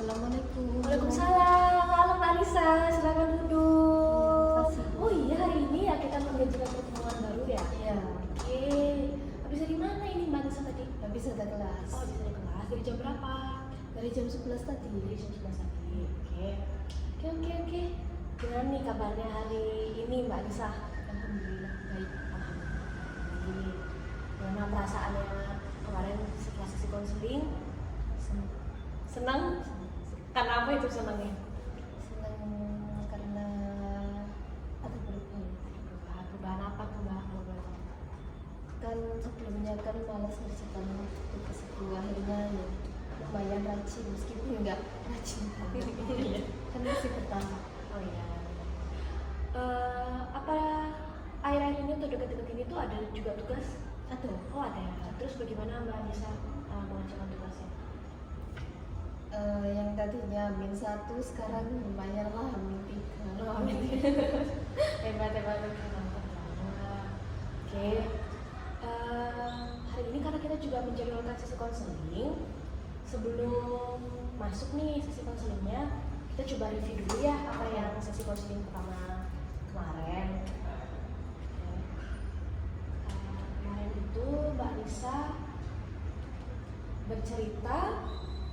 Assalamualaikum. Waalaikumsalam. Halo Mbak Anissa, silakan duduk. Oh iya, hari ini ya kita mengajukan pertemuan baru ya? Iya. Oke. Habis dari mana ini Mbak Anissa tadi? Habis ada kelas. Oh, habis dari kelas. Dari jam berapa? Dari jam 11 tadi. Dari jam 11 tadi. Oke. Gimana nih kabarnya hari ini Mbak Anissa? Alhamdulillah baik. Alhamdulillah. Gimana perasaannya kemarin setelah sesi konseling? Senang? Karena apa itu senangnya? Senang karena ada Perubahan apa tuh Mbak? kan sebelumnya kan malas ngerjakan tugas itu, akhirnya ya lumayan rajin meskipun enggak rajin Iya. kan masih pertama. Oh iya. Apa akhir-akhir ini atau dekat-dekat ini tuh ada juga tugas? Ada. Oh ada ya. Terus bagaimana Mbak Anissa mengerjakan tugasnya? Yang tadinya -1 sekarang lumayan lah -3. Oh, hebat. Oke. Hari ini karena kita juga menjadwalkan sesi konseling, sebelum masuk nih sesi konselingnya, kita coba review dulu ya apa yang sesi konseling pertama kemarin. Kemarin itu Mbak Anissa bercerita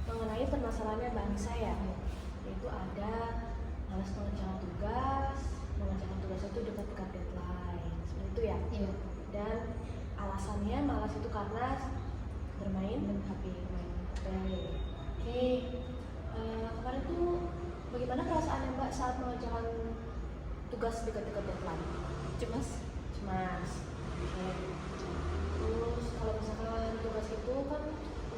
mengenai permasalahannya Mbak Anissa ya, yaitu ada malas mengerjakan tugas itu dekat-dekat deadline, seperti itu ya. Iya. Dan alasannya malas itu karena bermain HP. Oke. Kemarin tuh bagaimana perasaannya Mbak saat mengerjakan tugas dekat-dekat deadline? Cemas. Oke. Terus kalau misalkan tugas itu kan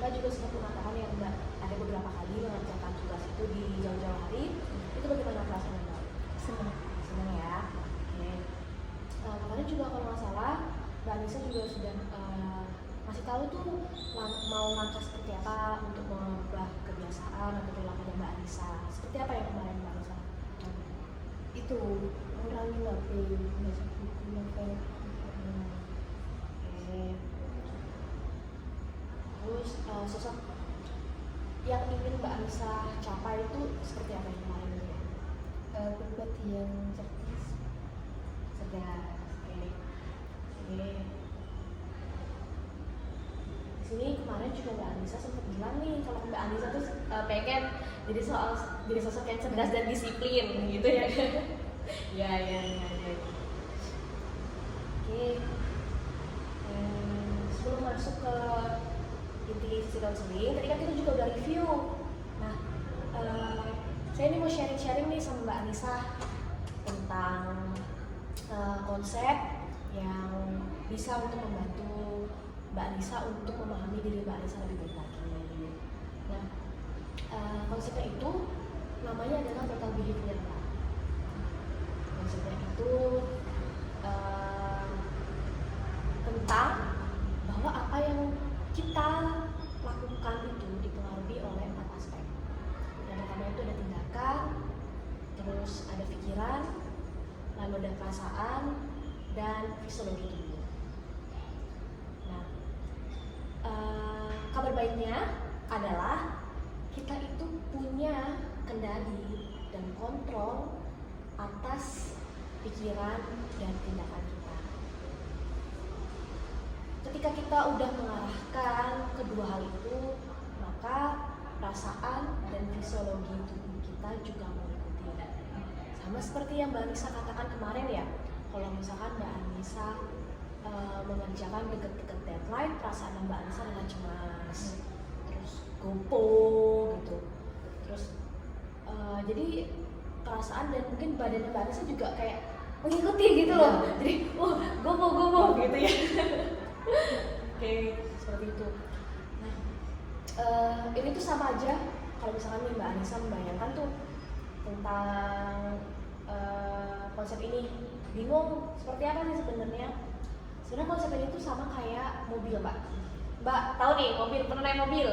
Mbak juga sempat mengatakan ya Mbak ada beberapa kali mengerjakan tugas itu di jauh-jauh hari. Itu bagaimana perasaannya Mbak? Senang ya. Oke. Kemarin juga kalau nggak salah Mbak Anissa juga sudah masih tahu tuh mau langkah seperti apa untuk mengubah kebiasaan atau perilaku Mbak Anissa. Seperti apa yang kemarin Mbak Anissa? Itu ngurangin HP, baca buku, novel. Oke. Terus sosok yang ingin Mbak Anissa capai itu seperti apa yang kemarin itu ya? Pribadi yang cerdas. Cerdas. Oke. Di sini kemarin juga Mbak Anissa sempat bilang nih kalau Mbak Anissa tuh pengen jadi sosok yang cerdas dan disiplin gitu ya. Ya. Oke. Sebelum masuk ke inti sesi konseling, tadi kan kita juga udah review. Nah, saya ini mau sharing nih sama Mbak Anissa tentang konsep yang bisa untuk membantu Mbak Anissa untuk memahami diri Mbak Anissa lebih baik lagi. Nah, konsepnya itu namanya adalah total behavior. Konsepnya itu tentang bahwa apa yang kita lakukan itu dipengaruhi oleh 4 aspek. Yang pertama itu ada tindakan, terus ada pikiran, lalu ada perasaan, dan fisiologi tubuh. Nah, kabar baiknya adalah kita itu punya kendali dan kontrol atas pikiran dan tindakan kita. Ketika kita udah mengarahkan kedua hal itu, maka perasaan dan fisiologi tubuh kita juga mengikuti. Sama seperti yang Mbak Anissa katakan kemarin ya, kalau misalkan Mbak Anissa mengerjakan deket-deket deadline, perasaan Mbak Anissa adalah cemas, terus gopo gitu, terus jadi perasaan dan mungkin badannya Mbak Anissa juga kayak mengikuti gitu loh. Jadi gopo gitu ya. Oke, seperti itu. Nah, ini tuh sama aja kalau misalkan nih Mbak Anissa membayangkan tuh tentang konsep ini, bingung seperti apa sih sebenarnya? Sebenarnya konsep ini tuh sama kayak mobil, Mbak. Mbak tahu nih mobil, pernah naik mobil?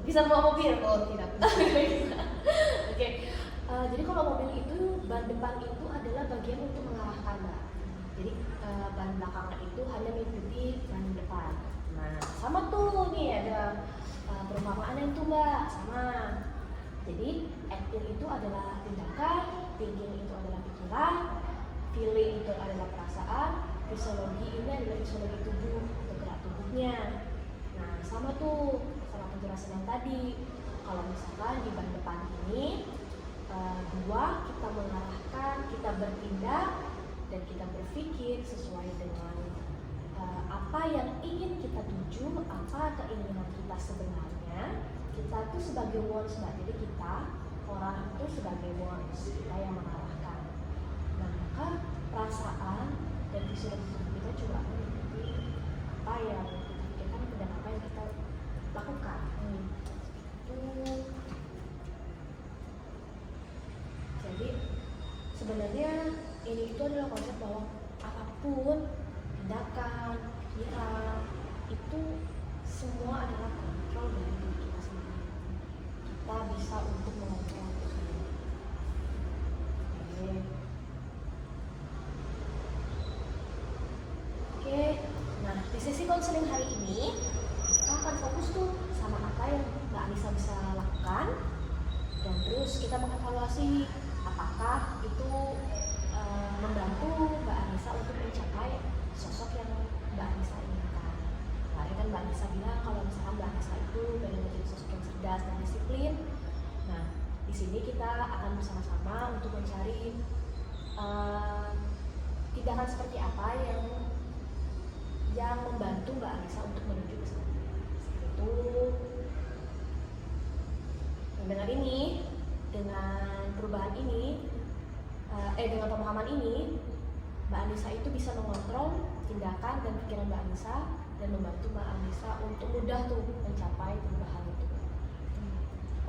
Bisa bawa mobil? Oh, tidak. Oke. Jadi kalau mobil itu ban depan itu adalah bagian untuk mengarahkan, Mbak. Jadi ban belakangnya itu hanya mengikuti ban depan. Nah, sama tuh nih ada perumpamaan itu Mbak, sama Jadi acting itu adalah tindakan, thinking itu adalah pikiran, feeling itu adalah perasaan, fisiologi ini adalah fisiologi tubuh atau gerak tubuhnya. Nah, sama tuh sama penjelasan yang tadi. Kalau misalkan di ban depan ini dua, kita mengarahkan, kita bertindak dan kita berpikir sesuai dengan apa yang ingin kita tuju, apa keinginan kita sebenarnya. Kita tuh sebagai ones, jadi kita orang itu sebagai ones, kita yang mengarahkan. Nah, maka perasaan dan fisiologi tubuh kita juga mengikuti apa yang kita pikirkan dan apa yang kita lakukan. Jadi sebenarnya ini itu adalah konsep bahwa apapun tindakan, pikiran itu semua adalah kontrol dari diri kita sendiri. Kita bisa untuk mengontrol itu sendiri. Oke. Nah, di sesi konseling hari ini kita akan fokus tuh sama apa yang Mbak Anissa bisa lakukan, dan terus kita mengevaluasi apakah itu membantu Mbak Anissa untuk mencapai sosok yang Mbak Anissa inginkan. Kemarin kan Mbak Anissa bilang kalau misalkan Mbak Anissa itu pengen menjadi sosok yang cerdas dan disiplin. Nah, di sini kita akan bersama-sama untuk mencari tindakan seperti apa yang membantu Mbak Anissa untuk menuju ke sana. Seperti itu. Dengan ini, dengan perubahan ini, dengan pemahaman ini, Mbak Anissa itu bisa mengontrol tindakan dan pikiran Mbak Anissa dan membantu Mbak Anissa untuk mudah tuh mencapai perubahan itu.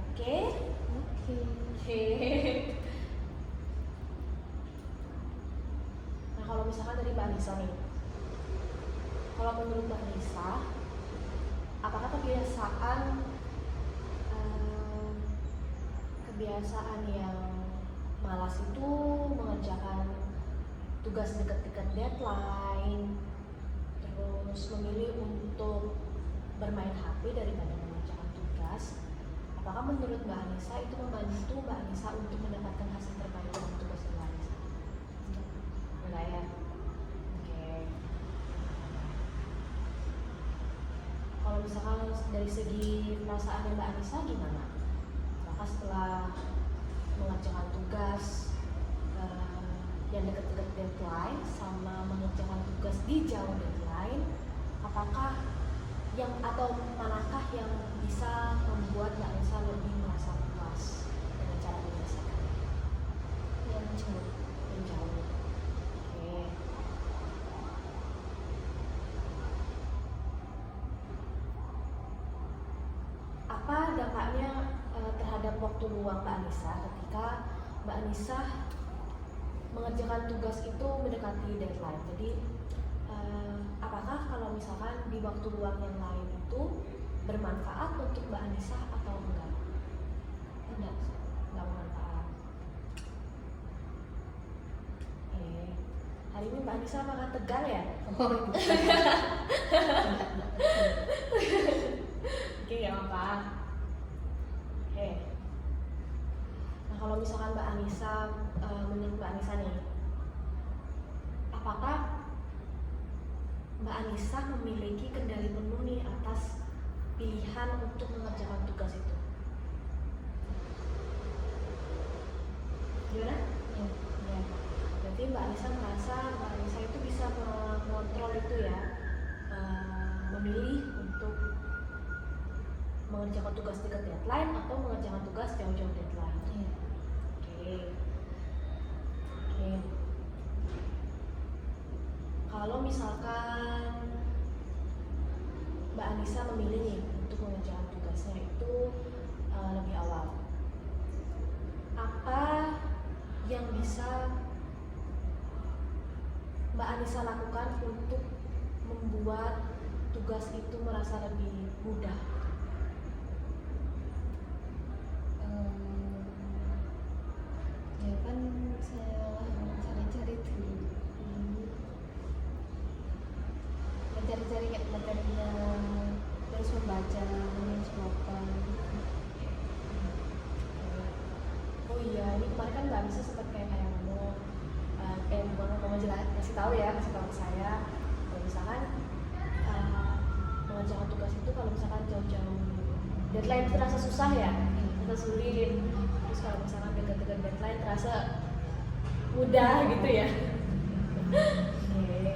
Oke? Oke. Nah, kalau misalkan dari Mbak Anissa nih, kalau menurut Mbak Anissa, apakah kebiasaan yang malas itu mengerjakan tugas dekat-dekat deadline, terus memilih untuk bermain HP daripada mengerjakan tugas, apakah menurut Mbak Anissa itu membantu Mbak Anissa untuk mendapatkan hasil terbaik dari tugas Mbak Anissa? Enggak ya? Oke. Kalau misalkan dari segi perasaan Mbak Anissa gimana? Apakah setelah mengerjakan tugas yang dekat-dekat deadline sama mengerjakan tugas di jauh deadline, apakah manakah yang bisa membuat Mbak Anissa lebih merasa puas dengan cara menyelesaikan? Yang jauh. Oke. Apa dampaknya terhadap waktu luang Mbak Anissa ketika Mbak Anissa mengerjakan tugas itu mendekati deadline? Jadi apakah kalau misalkan di waktu luang yang lain itu bermanfaat untuk Mbak Anissa atau enggak? Enggak bermanfaat. Hari ini Mbak Anissa apakah tegang ya? Oke, gak apa-apa. Nah, kalau misalkan Mbak Anissa, menurut Mbak Anissa nih, apakah Mbak Anissa memiliki kendali penuh nih atas pilihan untuk mengerjakan tugas itu? Gimana? Ya. Berarti Mbak Anissa merasa Mbak Anissa itu bisa mengontrol itu ya, memilih untuk mengerjakan tugas dekat deadline atau mengerjakan tugas jauh-jauh deadline. Oke. Kalau misalkan Mbak Anissa memilih nih untuk mengerjakan tugasnya itu lebih awal, apa yang bisa Mbak Anissa lakukan untuk membuat tugas itu merasa lebih mudah? Ya kan saya cari-cari dulu, mencari-cari materinya, terus membaca, menyusun. kasih tahu ke saya kalau misalkan mengerjakan tugas itu kalau misalkan jauh-jauh deadline terasa susah ya, terasa sulit. Terus kalau misalkan dekat-dekat deadline terasa mudah gitu ya. Oke.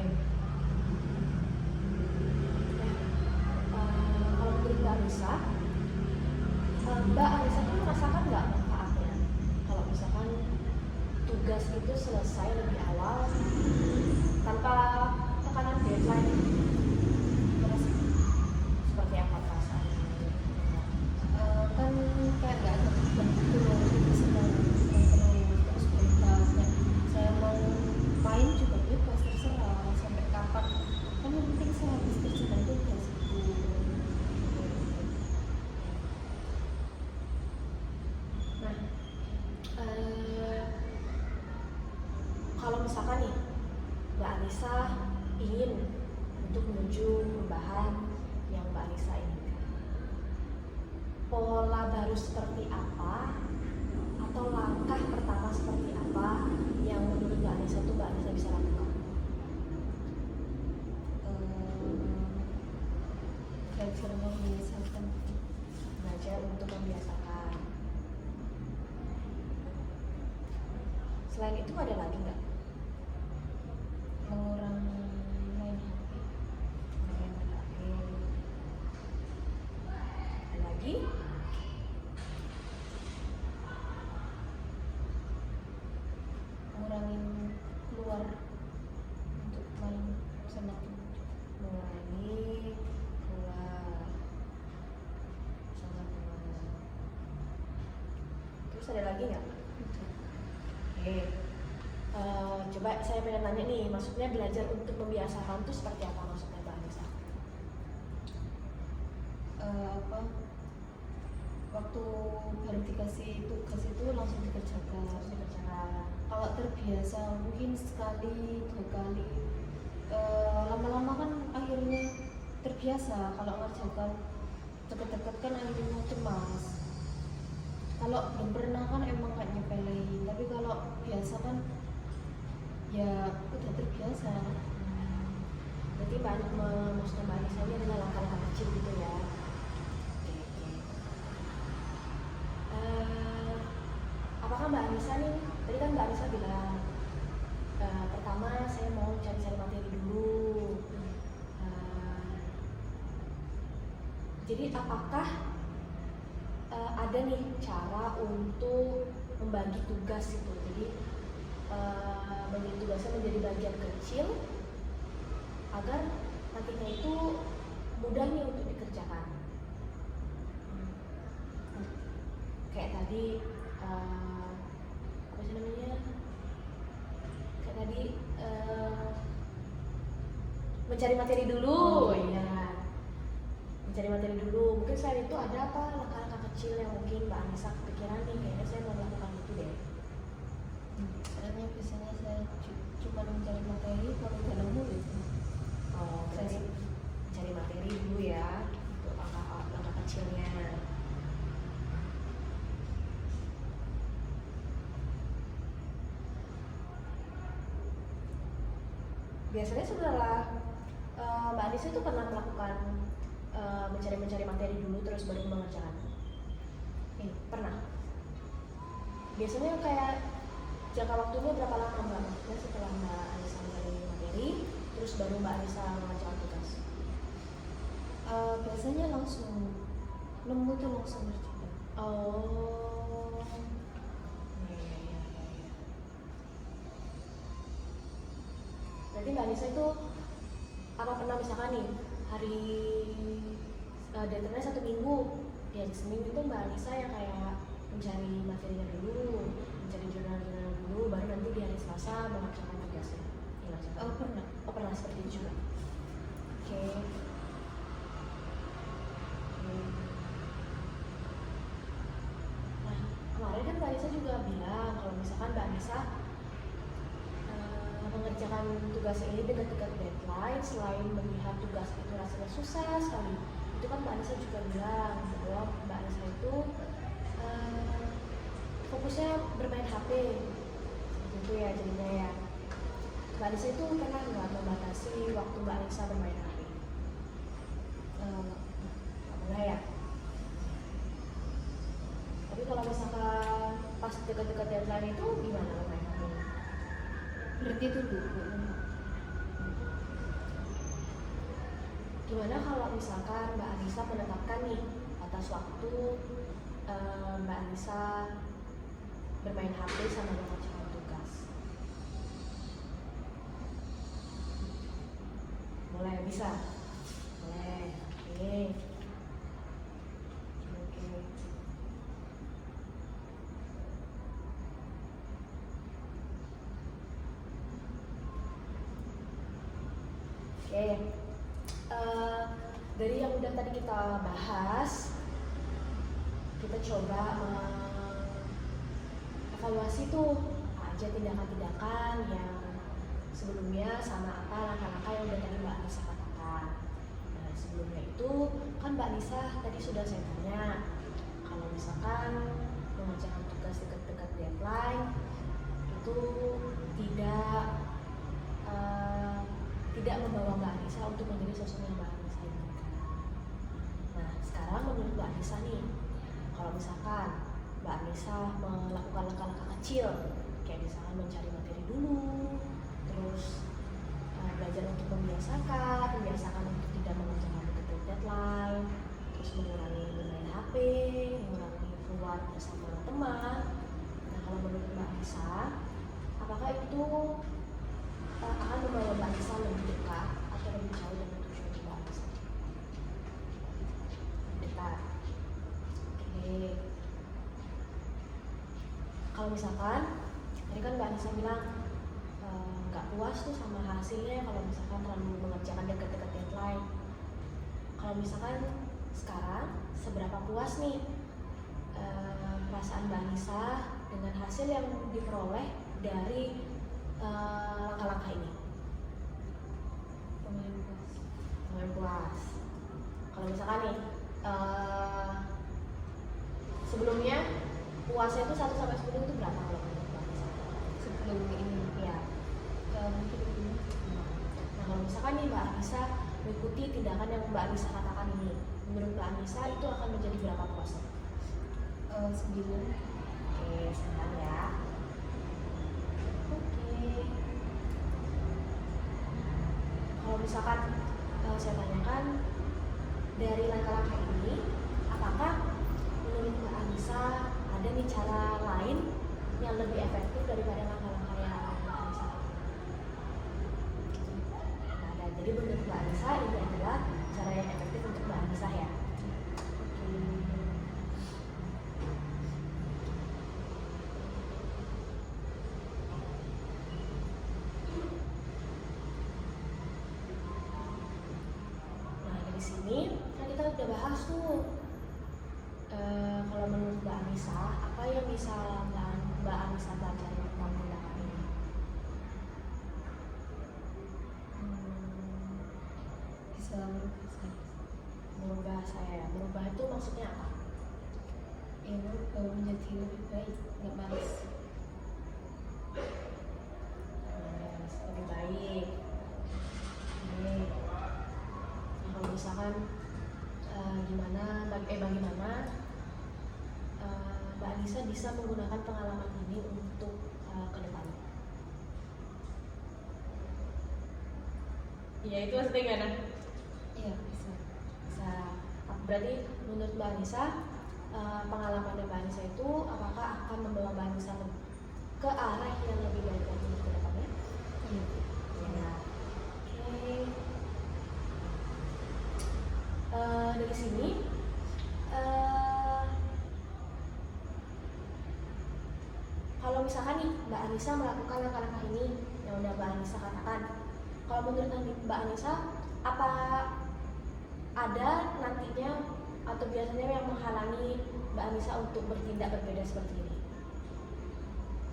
Kalau menurut Mbak Anissa, Mbak Anissa tuh merasakan nggak manfaatnya kalau misalkan tugas itu selesai lebih awal tanpa tekanan deadline? Seperti apa perasaannya? Kan kayak nggak ada beban gitu loh, jadi senang terus bebas. Nah, saya mau main juga bebas, terserah sampai kapan, kan yang penting saya habis kerjakan tugas itu. Nah, kalau misalkan nih Mbak Anissa ingin untuk menuju perubahan yang Mbak Anissa inginkan, pola baru seperti apa atau langkah pertama seperti apa yang menurut Mbak Anissa tuh Mbak Anissa bisa lakukan? Belajar membiasakan. Belajar untuk membiasakan. Selain itu ada lagi nggak? Mengurangi main HP. Main HP. Ada lagi? Ngurangin keluar untuk main sama teman. Mengurangi keluar sama teman. Terus ada lagi nggak? Oke. Coba saya pengen nanya nih, maksudnya belajar untuk membiasakan itu seperti apa maksudnya Mbak Anissa? Waktu baru dikasih tugas itu langsung dikerjakan. Kalau terbiasa mungkin sekali 2 kali, lama-lama kan akhirnya terbiasa. Kalau ngerjakan deket-deket kan akhirnya cemas. Kalau belum pernah kan emang gak nyepelein, tapi kalau biasa kan ya udah terbiasa. Berarti maksudnya Mbak Anissa ini adalah langkah-langkah kecil gitu ya. Apakah Mbak Anissa nih, tadi kan Mbak Anissa bilang pertama saya mau cari-cari materi dulu. Jadi apakah ada nih cara untuk membagi tugas itu? Jadi membagi tugasnya menjadi bagian kecil agar nantinya itu mudah nih untuk dikerjakan. Kayak tadi apa sih namanya? Kayak tadi mencari materi dulu, ya. Mencari materi dulu. Mungkin selain itu ada apa langkah-langkah kecil yang mungkin Mbak Anissa kepikiran nih, kayaknya saya mau melakukan itu deh. Soalnya biasanya saya cuma mencari materi kalau udah nemu gitu. Oh, berarti cari materi dulu ya, untuk langkah kecilnya. Biasanya setelah Mbak Anissa itu pernah melakukan mencari materi dulu terus baru mengerjakan? Pernah. Biasanya kayak jangka waktunya berapa lama Mbak? Maksudnya setelah Mbak Anissa mencari materi terus baru Mbak Anissa mengerjakan tugas? Biasanya langsung nemu tuh langsung ngerjakan. Oh. Iya. Berarti Mbak Anissa itu apa pernah misalkan nih hari deadline-nya 1 minggu, di hari Senin itu Mbak Anissa yang kayak mencari materinya dulu, mencari jurnal-jurnal dulu, baru nanti di hari Selasa mengerjakan tugasnya. Pernah. Oh, pernah seperti itu juga. Oke. Nah, kemarin kan Mbak Anissa juga bilang kalau misalkan Mbak Anissa mengerjakan tugas ini dekat-dekat deadline, selain melihat tugas itu rasanya susah sekali, itu kan Mbak Anissa juga bilang bahwa Mbak Anissa itu fokusnya bermain HP, seperti itu ya jadinya ya. Mbak Anissa itu pernah nggak membatasi waktu Mbak Anissa bermain HP? Nggak pernah ya? Tapi kalau misalkan pas dekat-dekat deadline itu gimana bermain HP? Berarti itu dulu. Gimana kalau misalkan Mbak Anissa menetapkan nih batas waktu Mbak Anissa bermain HP sama mengerjakan tugas? Boleh, bisa? Boleh, oke. Oke. Oke. Dari yang udah tadi kita bahas, kita coba evaluasi tuh apa aja tindakan-tindakan yang sebelumnya sama apa langkah-langkah yang udah tadi Mbak Anissa katakan. Nah, sebelumnya itu kan Mbak Anissa tadi sudah saya tanya kalau misalkan mengerjakan tugas dekat-dekat deadline itu tidak membawa Mbak Anissa untuk menjadi sosok yang Mbak Anissa inginkan. Nah, sekarang menurut Mbak Anissa nih, kalau misalkan Mbak Anissa melakukan langkah-langkah kecil, kayak misalnya mencari materi dulu, terus belajar untuk membiasakan untuk tidak mengerjakan dekat deadline, terus mengurangi bermain HP, mengurangi keluar bersama teman. Nah, kalau menurut Mbak Anissa, apakah itu akan membawa Mbak Anissa lebih dekat atau lebih jauh dengan tujuan Mbak Anissa? Dekat. Oke. Kalau misalkan tadi kan Mbak Anissa bilang nggak puas tuh sama hasilnya kalau misalkan terlalu mengerjakan dekat-dekat deadline. Kalau misalkan sekarang seberapa puas nih perasaan Mbak Anissa dengan hasil yang diperoleh dari langkah-langkah ini? Lumayan puas. Kalau misalkan nih sebelumnya puasnya itu 1 sampai 10 itu berapa kalau menurut Mbak Anissa? Sebelum ini Ya. mungkin ini Nah, kalau misalkan nih Mbak Anissa mengikuti tindakan yang Mbak Anissa katakan ini, menurut Mbak Anissa itu akan menjadi berapa puasnya? 9. Oke, senang ya. Oke. Kalau misalkan saya tanyakan dari langkah-langkah ini, apakah menurut Mbak Anissa ada nih cara lain yang lebih efektif daripada langkah-langkah yang Mbak Anissa lakukan? Nah, jadi menurut Mbak Anissa ini adalah cara yang efektif untuk Mbak Anissa ya. Oke. Nah, dari sini kan kita udah bahas tuh kalau menurut Mbak Anissa apa yang bisa Mbak Anissa pelajari tentang tindakan ini? Bisa Merubah saya, merubah itu maksudnya apa? ini menjadi lebih baik, nggak males. Lebih baik. Oke. Nah, kalau misalkan bagaimana Mbak Anissa bisa menggunakan pengalaman ini untuk ke depannya? Iya, itu maksudnya gimana? Iya bisa. Bisa. Berarti menurut Mbak Anissa pengalaman Mbak Anissa itu apakah akan membawa Mbak Anissa ke arah yang lebih baik lagi untuk ke depannya? Iya. Ya. Oke. Dari sini kalau misalkan nih Mbak Anissa melakukan langkah-langkah ini yang udah Mbak Anissa katakan, kalau menurut Mbak Anissa apa ada nantinya atau biasanya yang menghalangi Mbak Anissa untuk bertindak berbeda seperti ini?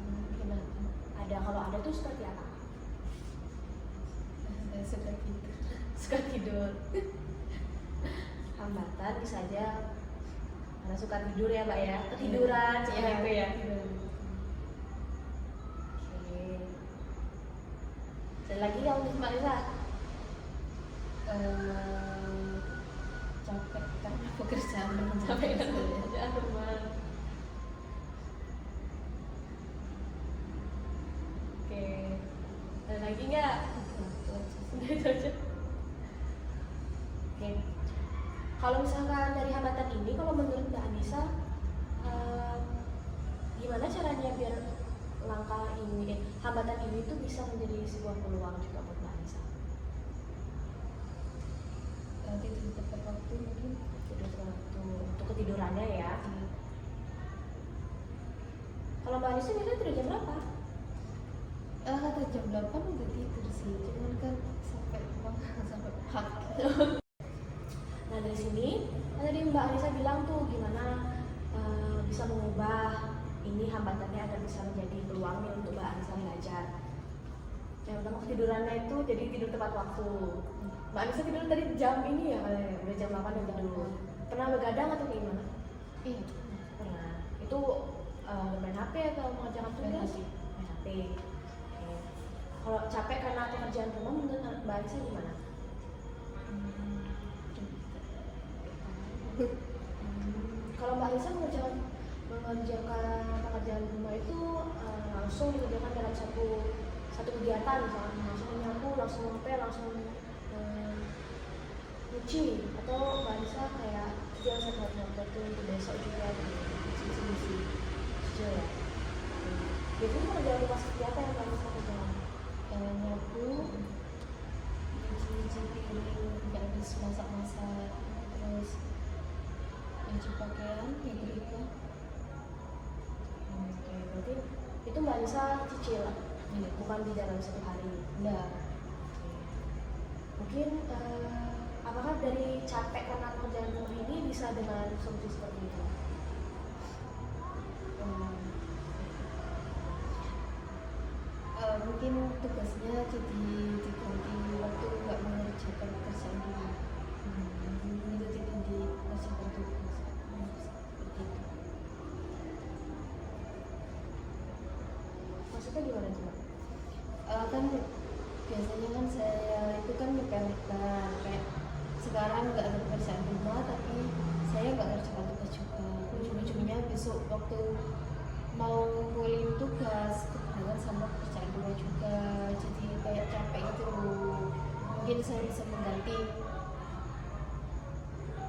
Mungkin Ada, kalau ada tuh seperti apa? ada suka gitu. Suka tidur. Hambatan bisa aja karena suka tidur ya Mbak ya, ketiduran seperti Iya, itu ya. tidur. Oke. Dan lagi yang Mbak Anissa? Capek karena pekerjaan rumah. Capek kan pekerjaan rumah. Oke. Ada lagi nggak? Itu aja sih. Udah itu aja. Oke. Kalau misalkan dari hambatan ini, kalau menurut Mbak Anissa, gimana caranya biar langkah ini, hambatan ini tuh bisa menjadi sebuah peluang juga buat Mbak Anissa? Tidur tepat waktu mungkin. Tidur waktu untuk ketidurannya ya. Iya. Kalau Mbak Anissa biasanya tidur jam berapa? Kata jam 8 udah tidur sih, cuman kan sampai sampai pagi. Nah dari sini tadi Mbak Anissa bilang tuh gimana bisa mengubah ini hambatannya agar bisa menjadi peluang nih untuk Mbak Anissa belajar. Yang pertama ketidurannya itu jadi tidur tepat waktu. Mbak Anissa tidur tadi jam ini ya, udah jam 8 udah tidur. Pernah begadang atau gimana? Iya. Pernah. Itu main HP atau mengerjakan Main tugas? HP. Main HP. Oke. Kalau capek karena pekerjaan rumah menurut Mbak Anissa gimana? Kalau Mbak Anissa mengerjakan pekerjaan rumah itu langsung dikerjakan dalam satu kegiatan, misalnya langsung menyapu, langsung ngepel, langsung nyuci, atau Mbak Anissa kayak kerjaan satu tuh untuk besok juga isi cicil ya. Biasanya pekerjaan rumah seperti apa yang Mbak Anissa kerjakan? Nyapu, cuci piring, nggak habis masak-masak, terus nyuci pakaian, kayak gitu. Oke, berarti itu Mbak Anissa cicil, bukan di dalam satu hari. Enggak. Mungkin apakah dari capek karena pekerjaan rumah ini bisa dengan solusi seperti itu? Mungkin tugasnya jadi diganti waktu nggak mengerjakan pekerjaan dulu. Itu diganti mengerjakan tugas. Seperti itu. Maksudnya gimana tuh Mbak? Kan biasanya kan saya itu kan nyepelekan kayak sekarang nggak ada pekerjaan rumah tapi saya nggak ngerjakan tugas juga. Ujung-ujungnya besok waktu mau ngumpulin tugas kebetulan sama pekerjaan rumah juga, jadi kayak capek gitu loh. Mungkin saya bisa mengganti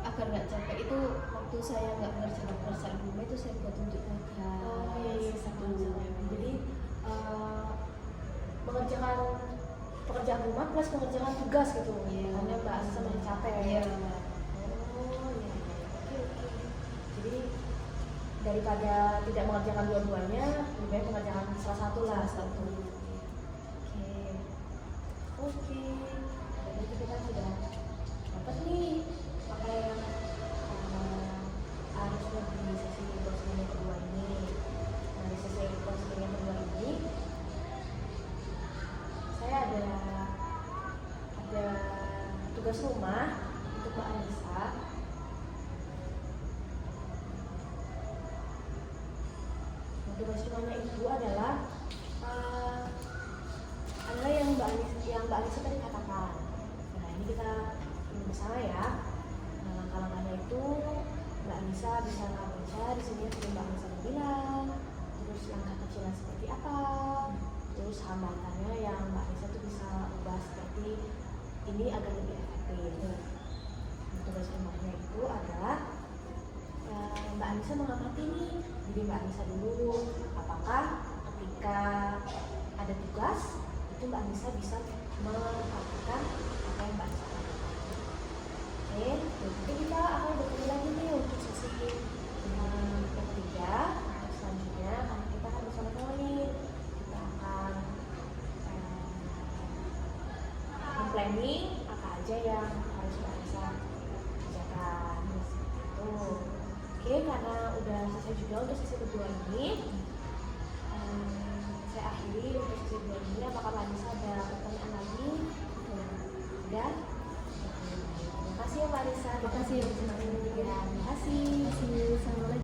agar nggak capek itu waktu saya nggak mengerjakan pekerjaan rumah itu saya buat untuk tugas. Oh iya satu. Jadi mengerjakan pekerjaan rumah plus mengerjakan tugas gitu. Iya. Karena Mbak Anissa masih capek. Iya. Oh iya. Oke. Jadi daripada tidak mengerjakan dua-duanya, lebih baik mengerjakan salah satu lah. Oke. Jadi kita sudah dapat nih apa yang harus di sesi konseling yang kedua ini. Nah di sesi konseling yang kedua ini saya ada tugas rumah untuk Mbak Anissa. Tugas rumahnya itu adalah yang Mbak Anissa tadi katakan. Nah ini kita bersama ya. Nah langkah-langkahnya itu Mbak Anissa bisa baca di sini yang Mbak Anissa bilang. Terus langkah kecilnya seperti apa? Terus hambatannya yang Mbak Anissa tuh bisa ubah seperti ini agar lebih efektif. Tugas rumahnya itu adalah Mbak Anissa mengamati nih diri Mbak Anissa dulu, apakah ketika ada tugas itu Mbak Anissa bisa memperhatikan apa yang Mbak Anissa lakukan. Oke, jadi kita akan bertemu lagi nih untuk sesi ketiga. Selanjutnya karena kita akan bersama-sama nih, kita akan planning apa aja yang harus Mbak Anissa kerjakan. Oke, karena udah selesai juga untuk sesi kedua ini, saya akhiri untuk sesi kedua ini. Apakah Mbak Anissa ada pertanyaan lagi? Udah? Terima kasih ya Mbak Anissa. Terima kasih ya, Bu Sri. Terima kasih. Terima kasih. Assalamualaikum.